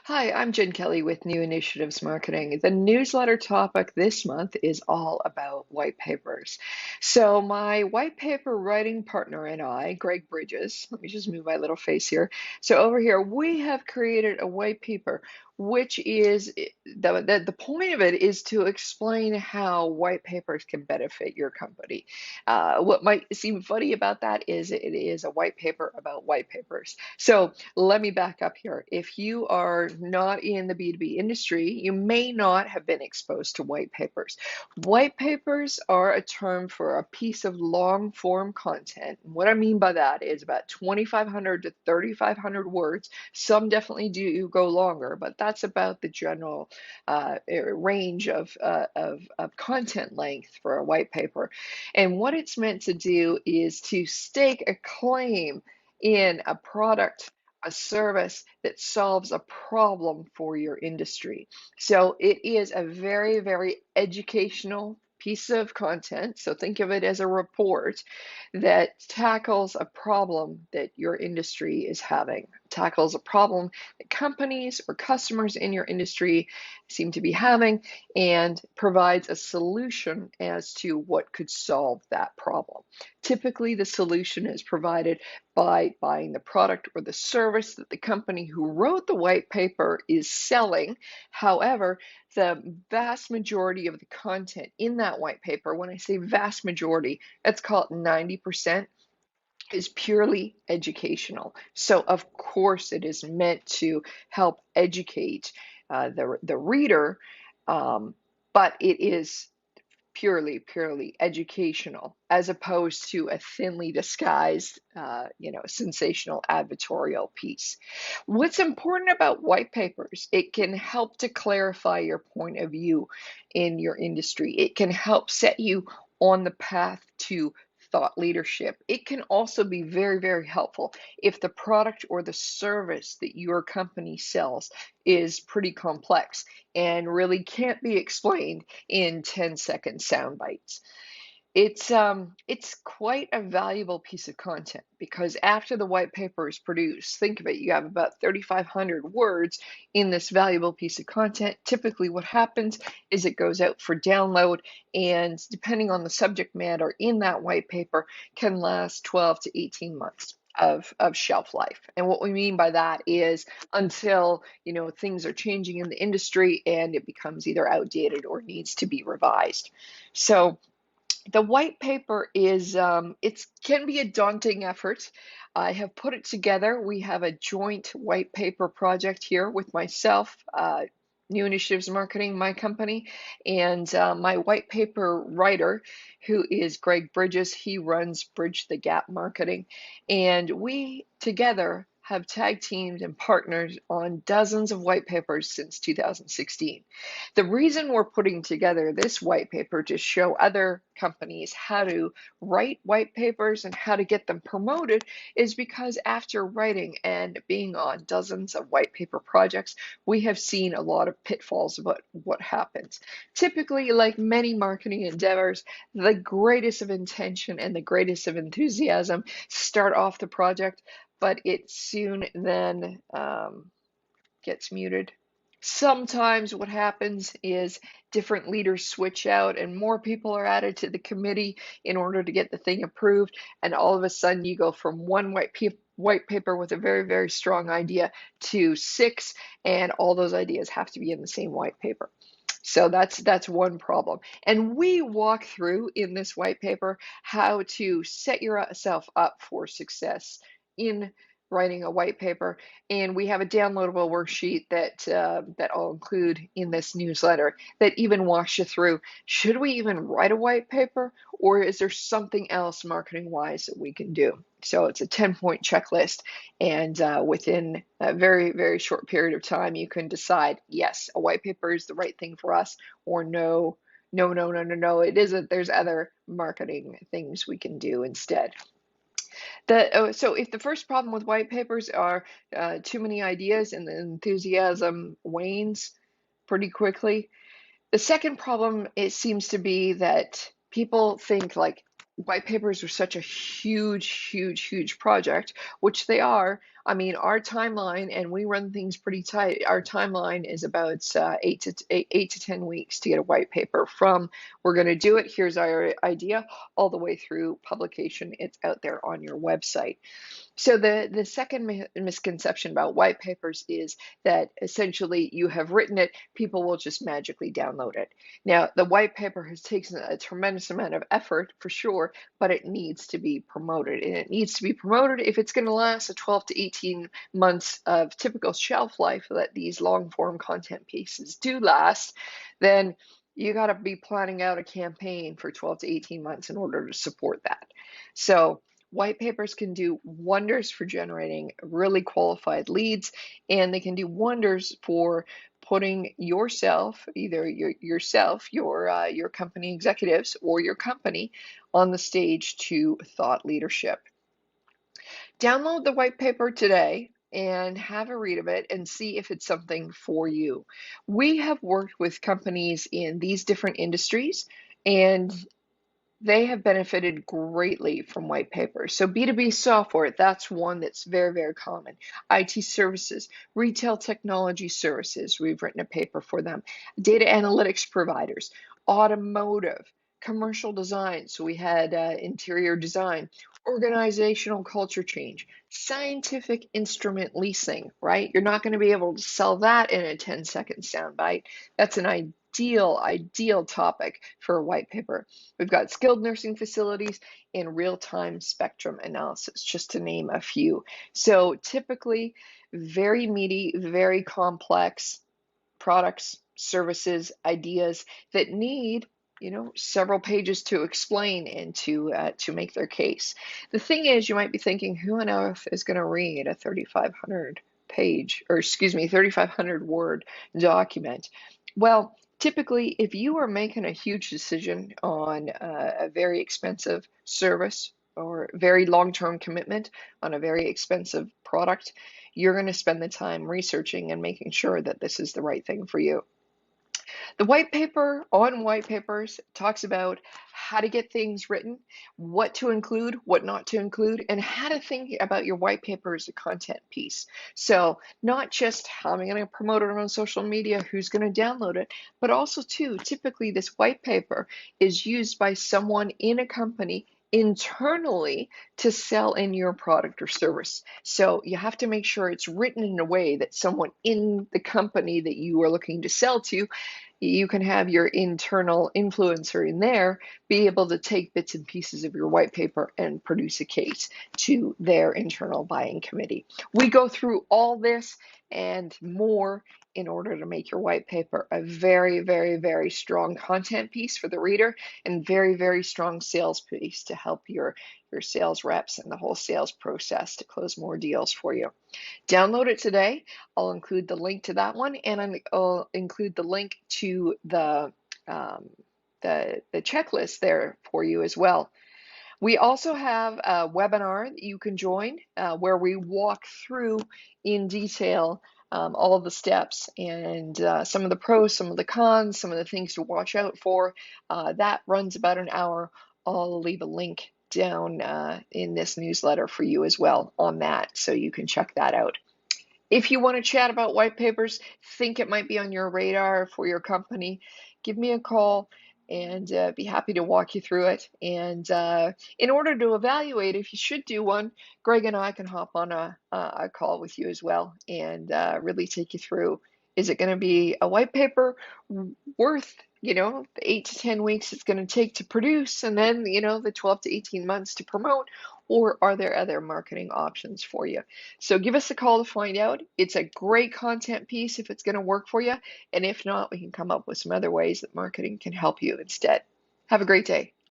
Hi, I'm Jen Kelly with New Initiatives Marketing. The newsletter topic this month is all about white papers. So, my white paper writing partner and I, Greg Bridges, let me just move my little face here. So, over here, we have created a white paper, which is the point of it is to explain how white papers can benefit your company. What might seem funny about that is it is a white paper about white papers. So, let me back up here. If you are not in the B2B industry, you may not have been exposed to white papers. White papers are a term for a piece of long form content. What I mean by that is about 2,500 to 3,500 words. Some definitely do go longer, but that's about the general range of content length for a white paper. And what it's meant to do is to stake a claim in a product, a service that solves a problem for your industry. So it is a very, very educational piece of content. So think of it as a report that tackles a problem that your industry is having, tackles a problem that companies or customers in your industry seem to be having, and provides a solution as to what could solve that problem. Typically, the solution is provided by buying the product or the service that the company who wrote the white paper is selling. However, the vast majority of the content in that white paper, when I say vast majority, let's call it 90%, is purely educational. So, of course, it is meant to help educate the reader, um, but it is purely educational as opposed to a thinly disguised sensational advertorial piece. What's important about white papers, it can help to clarify your point of view in your industry. It can help set you on the path to thought leadership. It can also be very helpful if the product or the service that your company sells is pretty complex and really can't be explained in 10-second sound bites. It's quite a valuable piece of content because after the white paper is produced, think of it, you have about 3,500 words in this valuable piece of content. Typically, what happens is it goes out for download, and depending on the subject matter in that white paper, can last 12 to 18 months of shelf life. And what we mean by that is until things are changing in the industry and it becomes either outdated or needs to be revised. So the white paper is it can be a daunting effort. I have put it together. We have a joint white paper project here with myself, New Initiatives Marketing, my company, and my white paper writer, who is Greg Bridges. He runs Bridge the Gap Marketing, and we together have tag teamed and partnered on dozens of white papers since 2016. The reason we're putting together this white paper to show other companies how to write white papers and how to get them promoted is because after writing and being on dozens of white paper projects, we have seen a lot of pitfalls about what happens. Typically, like many marketing endeavors, the greatest of intention and the greatest of enthusiasm start off the project, but it soon then gets muted. Sometimes what happens is different leaders switch out and more people are added to the committee in order to get the thing approved. And all of a sudden you go from one white paper with a very strong idea to six, and all those ideas have to be in the same white paper. So that's one problem. And we walk through in this white paper how to set yourself up for success in writing a white paper. And we have a downloadable worksheet that I'll include in this newsletter that even walks you through, should we even write a white paper, or is there something else marketing wise that we can do? So it's a 10-point checklist, and within a very short period of time, you can decide, yes, a white paper is the right thing for us, or no, it isn't. There's other marketing things we can do instead. So if the first problem with white papers are too many ideas and the enthusiasm wanes pretty quickly, the second problem, it seems to be that people think like white papers are such a huge project, which they are. I mean, our timeline, and we run things pretty tight. Our timeline is about 8 to 10 weeks to get a white paper from we're going to do it, here's our idea, all the way through publication. It's out there on your website. So the second misconception about white papers is that essentially you have written it, people will just magically download it. Now, the white paper has taken a tremendous amount of effort for sure, but it needs to be promoted. And it needs to be promoted if it's going to last a 12 to 18 months of typical shelf life that these long form content pieces do last, then you got to be planning out a campaign for 12 to 18 months in order to support that. So white papers can do wonders for generating really qualified leads, and they can do wonders for putting yourself, either your company executives or your company on the stage to thought leadership. Download the white paper today and have a read of it and see if it's something for you. We have worked with companies in these different industries, and they have benefited greatly from white papers. So B2B software, that's one that's very, very common. IT services, retail technology services, we've written a paper for them. Data analytics providers, automotive, commercial design, so we had interior design, organizational culture change, scientific instrument leasing, right? You're not going to be able to sell that in a 10-second soundbite. That's an ideal topic for a white paper. We've got skilled nursing facilities and real-time spectrum analysis, just to name a few. So typically very meaty, very complex products, services, ideas that need several pages to explain and to make their case. The thing is, you might be thinking, who on earth is going to read a 3,500 word document? Well, typically, if you are making a huge decision on a very expensive service or very long-term commitment on a very expensive product, you're going to spend the time researching and making sure that this is the right thing for you. The white paper on white papers talks about how to get things written, what to include, what not to include, and how to think about your white paper as a content piece. So not just how am I going to promote it on social media, who's going to download it, but also too, typically this white paper is used by someone in a company internally to sell in your product or service. So you have to make sure it's written in a way that someone in the company that you are looking to sell to, you can have your internal influencer in there be able to take bits and pieces of your white paper and produce a case to their internal buying committee. We go through all this and more in order to make your white paper a very, very, very strong content piece for the reader and very, very strong sales piece to help your sales reps and the whole sales process to close more deals for you. Download it today. I'll include the link to that one, and I'll include the link to um, the checklist there for you as well. We also have a webinar that you can join where we walk through in detail all of the steps and some of the pros, some of the cons, some of the things to watch out for. That runs about an hour. I'll leave a link down in this newsletter for you as well on that, so you can check that out. If you want to chat about white papers, think it might be on your radar for your company, give me a call and be happy to walk you through it. And in order to evaluate if you should do one, Greg and I can hop on a call with you as well and really take you through. Is it going to be a white paper worth, the 8 to 10 weeks it's going to take to produce and then, the 12 to 18 months to promote? Or are there other marketing options for you? So give us a call to find out. It's a great content piece if it's going to work for you. And if not, we can come up with some other ways that marketing can help you instead. Have a great day.